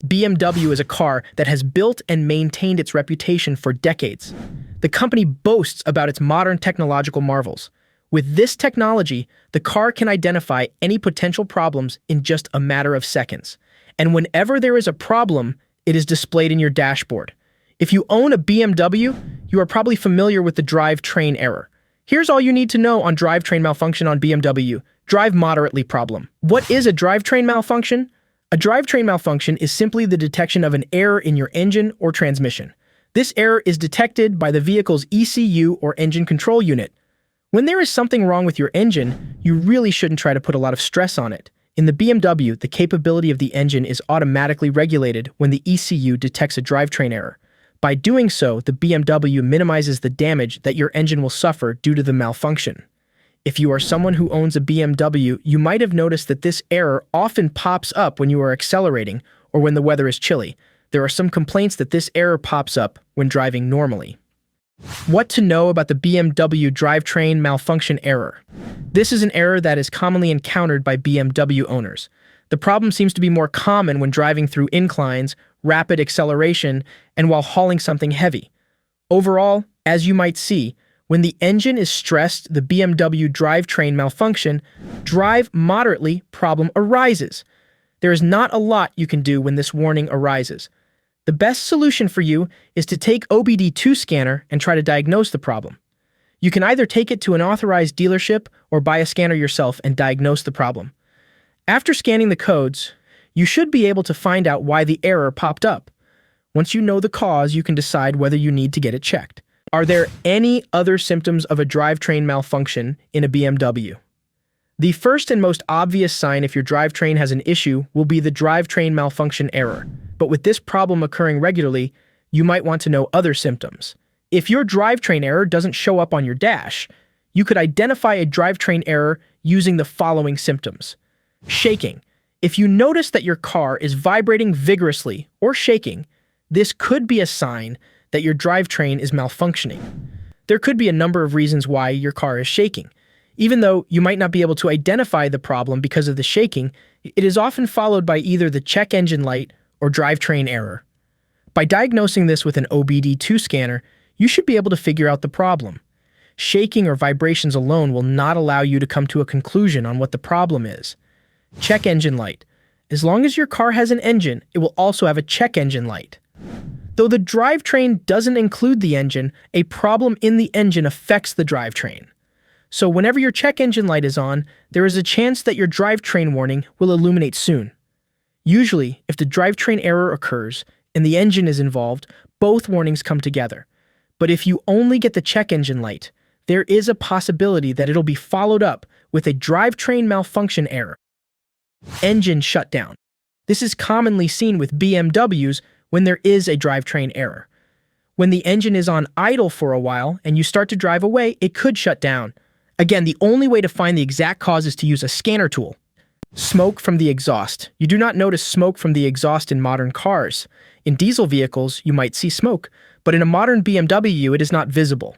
BMW is a car that has built and maintained its reputation for decades. The company boasts about its modern technological marvels. With this technology, the car can identify any potential problems in just a matter of seconds. And whenever there is a problem, it is displayed in your dashboard. If you own a BMW, you are probably familiar with the drivetrain error. Here's all you need to know on drivetrain malfunction on BMW. Drive moderately problem. What is a drivetrain malfunction? A drivetrain malfunction is simply the detection of an error in your engine or transmission. This error is detected by the vehicle's ECU or engine control unit. When there is something wrong with your engine, you really shouldn't try to put a lot of stress on it. In the BMW, the capability of the engine is automatically regulated when the ECU detects a drivetrain error. By doing so, the BMW minimizes the damage that your engine will suffer due to the malfunction. If you are someone who owns a BMW, you might have noticed that this error often pops up when you are accelerating or when the weather is chilly. There are some complaints that this error pops up when driving normally. What to know about the BMW drivetrain malfunction error? This is an error that is commonly encountered by BMW owners. The problem seems to be more common when driving through inclines, rapid acceleration, and while hauling something heavy. Overall, as you might see, when the engine is stressed, the BMW drivetrain malfunction, drive moderately problem arises. There is not a lot you can do when this warning arises. The best solution for you is to take OBD2 scanner and try to diagnose the problem. You can either take it to an authorized dealership or buy a scanner yourself and diagnose the problem. After scanning the codes, you should be able to find out why the error popped up. Once you know the cause, you can decide whether you need to get it checked. Are there any other symptoms of a drivetrain malfunction in a BMW? The first and most obvious sign if your drivetrain has an issue will be the drivetrain malfunction error. But with this problem occurring regularly, you might want to know other symptoms. If your drivetrain error doesn't show up on your dash, you could identify a drivetrain error using the following symptoms. Shaking. If you notice that your car is vibrating vigorously or shaking, this could be a sign that your drivetrain is malfunctioning. There could be a number of reasons why your car is shaking. Even though you might not be able to identify the problem because of the shaking, it is often followed by either the check engine light or drivetrain error. By diagnosing this with an OBD2 scanner, you should be able to figure out the problem. Shaking or vibrations alone will not allow you to come to a conclusion on what the problem is. Check engine light. As long as your car has an engine, it will also have a check engine light. Though the drivetrain doesn't include the engine, a problem in the engine affects the drivetrain. So whenever your check engine light is on, there is a chance that your drivetrain warning will illuminate soon. Usually, if the drivetrain error occurs and the engine is involved, both warnings come together. But if you only get the check engine light, there is a possibility that it'll be followed up with a drivetrain malfunction error. Engine shutdown. This is commonly seen with BMWs when there is a drivetrain error. When the engine is on idle for a while and you start to drive away, it could shut down. Again, the only way to find the exact cause is to use a scanner tool. Smoke from the exhaust. You do not notice smoke from the exhaust in modern cars. In diesel vehicles, you might see smoke, but in a modern BMW, it is not visible.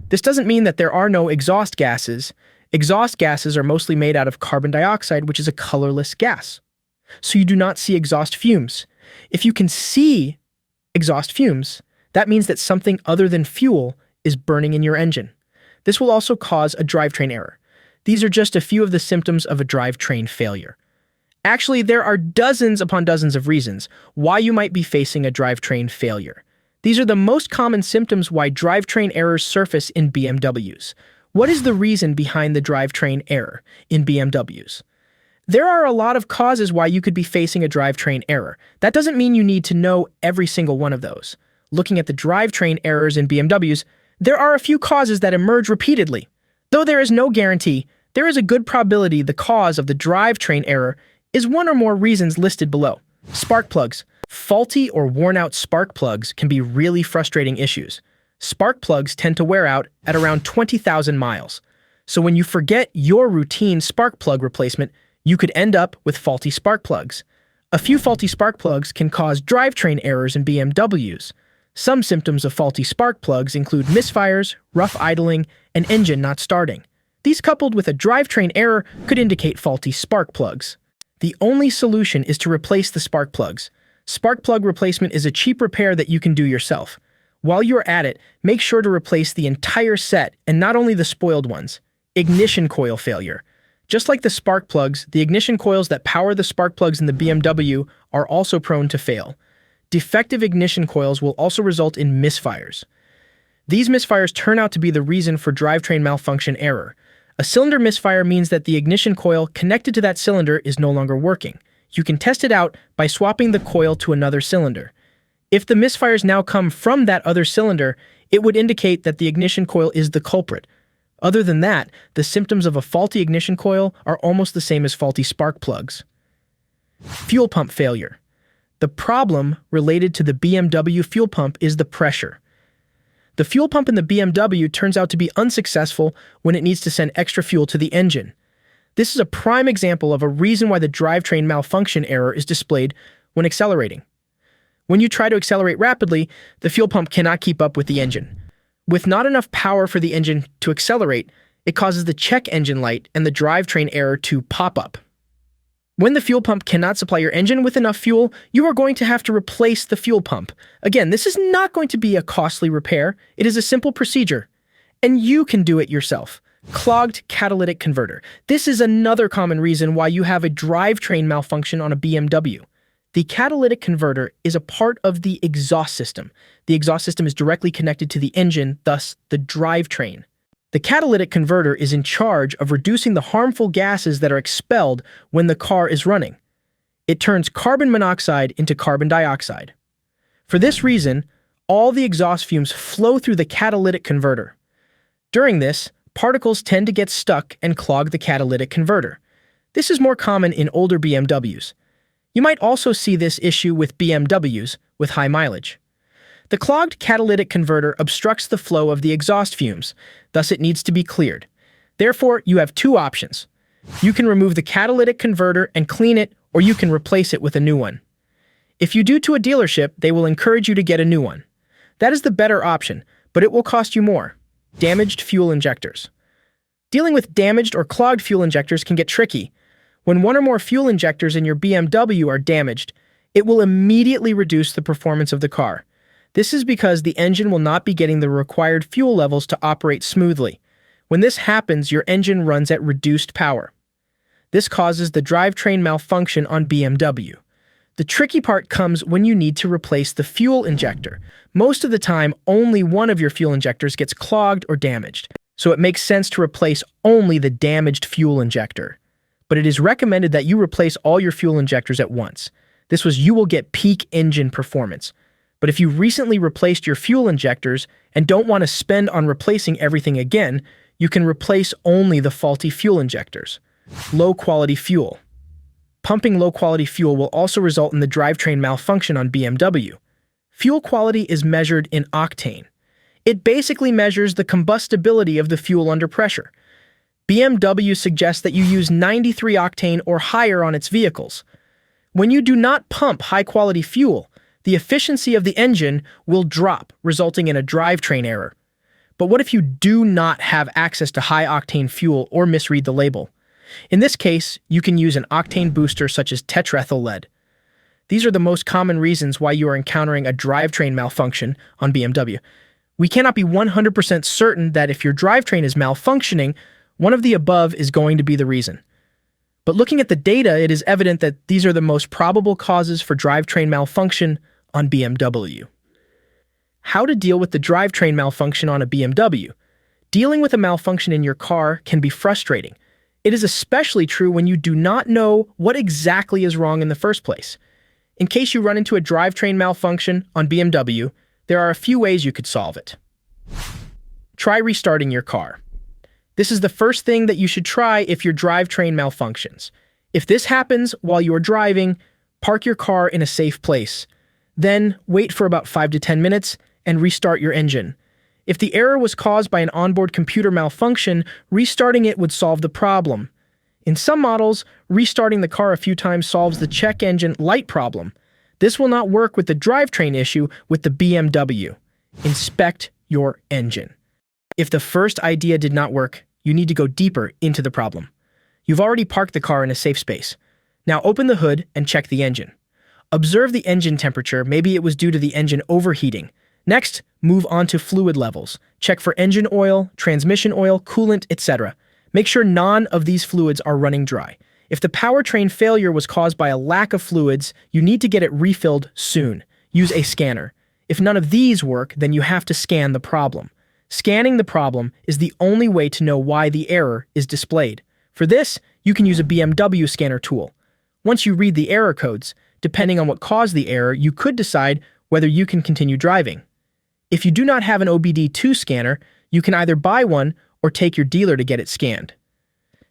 This doesn't mean that there are no exhaust gases. Exhaust gases are mostly made out of carbon dioxide, which is a colorless gas. So you do not see exhaust fumes. If you can see exhaust fumes, that means that something other than fuel is burning in your engine. This will also cause a drivetrain error. These are just a few of the symptoms of a drivetrain failure. Actually, there are dozens upon dozens of reasons why you might be facing a drivetrain failure. These are the most common symptoms why drivetrain errors surface in BMWs. What is the reason behind the drivetrain error in BMWs? There are a lot of causes why you could be facing a drivetrain error. That doesn't mean you need to know every single one of those. Looking at the drivetrain errors in BMWs, there are a few causes that emerge repeatedly. Though there is no guarantee, there is a good probability the cause of the drivetrain error is one or more reasons listed below. Spark plugs. Faulty or worn-out spark plugs can be really frustrating issues. Spark plugs tend to wear out at around 20,000 miles. So when you forget your routine spark plug replacement, you could end up with faulty spark plugs. A few faulty spark plugs can cause drivetrain errors in BMWs. Some symptoms of faulty spark plugs include misfires, rough idling, and engine not starting. These coupled with a drivetrain error could indicate faulty spark plugs. The only solution is to replace the spark plugs. Spark plug replacement is a cheap repair that you can do yourself. While you're at it, make sure to replace the entire set and not only the spoiled ones. Ignition coil failure. Just like the spark plugs, the ignition coils that power the spark plugs in the BMW are also prone to fail. Defective ignition coils will also result in misfires. These misfires turn out to be the reason for drivetrain malfunction error. A cylinder misfire means that the ignition coil connected to that cylinder is no longer working. You can test it out by swapping the coil to another cylinder. If the misfires now come from that other cylinder, it would indicate that the ignition coil is the culprit. Other than that, the symptoms of a faulty ignition coil are almost the same as faulty spark plugs. Fuel pump failure. The problem related to the BMW fuel pump is the pressure. The fuel pump in the BMW turns out to be unsuccessful when it needs to send extra fuel to the engine. This is a prime example of a reason why the drivetrain malfunction error is displayed when accelerating. When you try to accelerate rapidly, the fuel pump cannot keep up with the engine. With not enough power for the engine to accelerate, it causes the check engine light and the drivetrain error to pop up. When the fuel pump cannot supply your engine with enough fuel, you are going to have to replace the fuel pump. Again, this is not going to be a costly repair. It is a simple procedure, and you can do it yourself. Clogged catalytic converter. This is another common reason why you have a drivetrain malfunction on a BMW. The catalytic converter is a part of the exhaust system. The exhaust system is directly connected to the engine, thus the drivetrain. The catalytic converter is in charge of reducing the harmful gases that are expelled when the car is running. It turns carbon monoxide into carbon dioxide. For this reason, all the exhaust fumes flow through the catalytic converter. During this, particles tend to get stuck and clog the catalytic converter. This is more common in older BMWs. You might also see this issue with BMWs with high mileage. The clogged catalytic converter obstructs the flow of the exhaust fumes, thus it needs to be cleared. Therefore, you have two options. You can remove the catalytic converter and clean it, or you can replace it with a new one. If you do to a dealership, they will encourage you to get a new one. That is the better option, but it will cost you more. Damaged fuel injectors. Dealing with damaged or clogged fuel injectors can get tricky. When one or more fuel injectors in your BMW are damaged, it will immediately reduce the performance of the car. This is because the engine will not be getting the required fuel levels to operate smoothly. When this happens, your engine runs at reduced power. This causes the drivetrain malfunction on BMW. The tricky part comes when you need to replace the fuel injector. Most of the time, only one of your fuel injectors gets clogged or damaged, so it makes sense to replace only the damaged fuel injector. But it is recommended that you replace all your fuel injectors at once. This way you will get peak engine performance. But if you recently replaced your fuel injectors and don't want to spend on replacing everything again, you can replace only the faulty fuel injectors. Low-quality fuel. Pumping low-quality fuel will also result in the drivetrain malfunction on BMW. Fuel quality is measured in octane. It basically measures the combustibility of the fuel under pressure. BMW suggests that you use 93 octane or higher on its vehicles. When you do not pump high-quality fuel, the efficiency of the engine will drop, resulting in a drivetrain error. But what if you do not have access to high-octane fuel or misread the label? In this case, you can use an octane booster such as tetrethyl lead. These are the most common reasons why you are encountering a drivetrain malfunction on BMW. We cannot be 100% certain that if your drivetrain is malfunctioning, one of the above is going to be the reason. But looking at the data, it is evident that these are the most probable causes for drivetrain malfunction on BMW. How to deal with the drivetrain malfunction on a BMW. Dealing with a malfunction in your car can be frustrating. It is especially true when you do not know what exactly is wrong in the first place. In case you run into a drivetrain malfunction on BMW, there are a few ways you could solve it. Try restarting your car. This is the first thing that you should try if your drivetrain malfunctions. If this happens while you are driving, park your car in a safe place. Then wait for about 5 to 10 minutes and restart your engine. If the error was caused by an onboard computer malfunction, restarting it would solve the problem. In some models, restarting the car a few times solves the check engine light problem. This will not work with the drivetrain issue with the BMW. Inspect your engine. If the first idea did not work, you need to go deeper into the problem. You've already parked the car in a safe space. Now open the hood and check the engine. Observe the engine temperature. Maybe it was due to the engine overheating. Next, move on to fluid levels. Check for engine oil, transmission oil, coolant, etc. Make sure none of these fluids are running dry. If the powertrain failure was caused by a lack of fluids, you need to get it refilled soon. Use a scanner. If none of these work, then you have to scan the problem. Scanning the problem is the only way to know why the error is displayed. For this, you can use a BMW scanner tool. Once you read the error codes, depending on what caused the error, you could decide whether you can continue driving. If you do not have an OBD2 scanner, you can either buy one or take your dealer to get it scanned.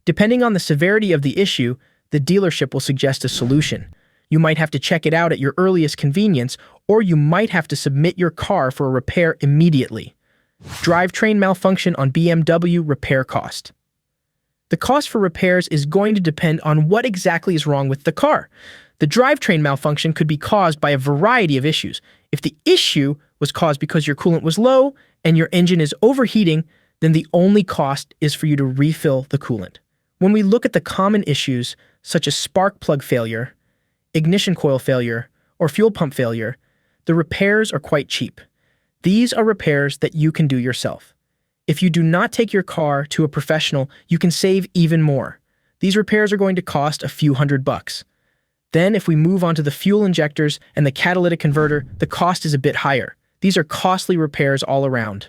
Depending on the severity of the issue, the dealership will suggest a solution. You might have to check it out at your earliest convenience, or you might have to submit your car for a repair immediately. Drivetrain malfunction on BMW repair cost. The cost for repairs is going to depend on what exactly is wrong with the car. The drivetrain malfunction could be caused by a variety of issues. If the issue was caused because your coolant was low and your engine is overheating, then the only cost is for you to refill the coolant. When we look at the common issues, such as spark plug failure, ignition coil failure, or fuel pump failure, the repairs are quite cheap. These are repairs that you can do yourself. If you do not take your car to a professional, you can save even more. These repairs are going to cost a few $100. Then, if we move on to the fuel injectors and the catalytic converter, the cost is a bit higher. These are costly repairs all around.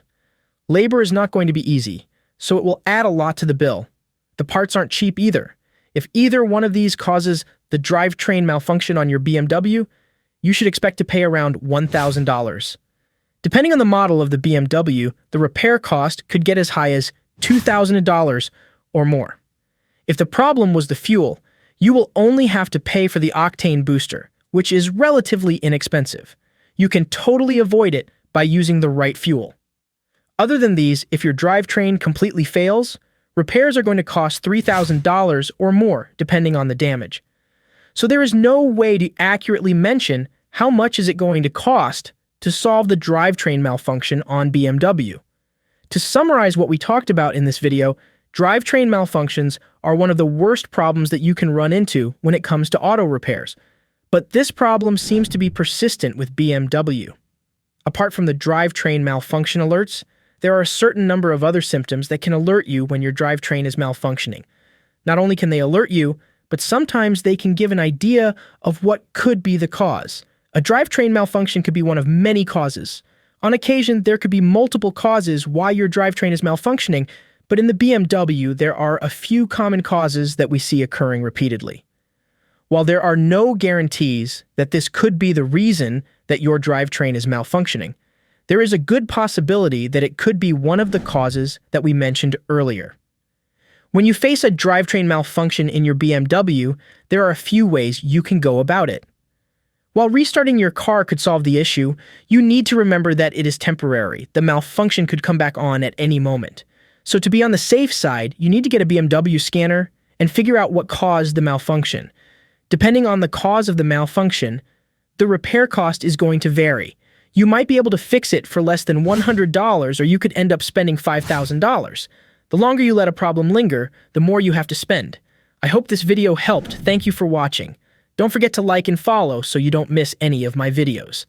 Labor is not going to be easy, so it will add a lot to the bill. The parts aren't cheap either. If either one of these causes the drivetrain malfunction on your BMW, you should expect to pay around $1,000. Depending on the model of the BMW, the repair cost could get as high as $2,000 or more. If the problem was the fuel, you will only have to pay for the octane booster, which is relatively inexpensive. You can totally avoid it by using the right fuel. Other than these, if your drivetrain completely fails, repairs are going to cost $3,000 or more, depending on the damage. So there is no way to accurately mention how much is it going to cost to solve the drivetrain malfunction on BMW. To summarize what we talked about in this video, drivetrain malfunctions are one of the worst problems that you can run into when it comes to auto repairs. But this problem seems to be persistent with BMW. Apart from the drivetrain malfunction alerts, there are a certain number of other symptoms that can alert you when your drivetrain is malfunctioning. Not only can they alert you, but sometimes they can give an idea of what could be the cause. A drivetrain malfunction could be one of many causes. On occasion, there could be multiple causes why your drivetrain is malfunctioning, but in the BMW, there are a few common causes that we see occurring repeatedly. While there are no guarantees that this could be the reason that your drivetrain is malfunctioning, there is a good possibility that it could be one of the causes that we mentioned earlier. When you face a drivetrain malfunction in your BMW, there are a few ways you can go about it. While restarting your car could solve the issue, you need to remember that it is temporary. The malfunction could come back on at any moment. So to be on the safe side, you need to get a BMW scanner and figure out what caused the malfunction. Depending on the cause of the malfunction, the repair cost is going to vary. You might be able to fix it for less than $100, or you could end up spending $5,000. The longer you let a problem linger, the more you have to spend. I hope this video helped. Thank you for watching. Don't forget to like and follow so you don't miss any of my videos.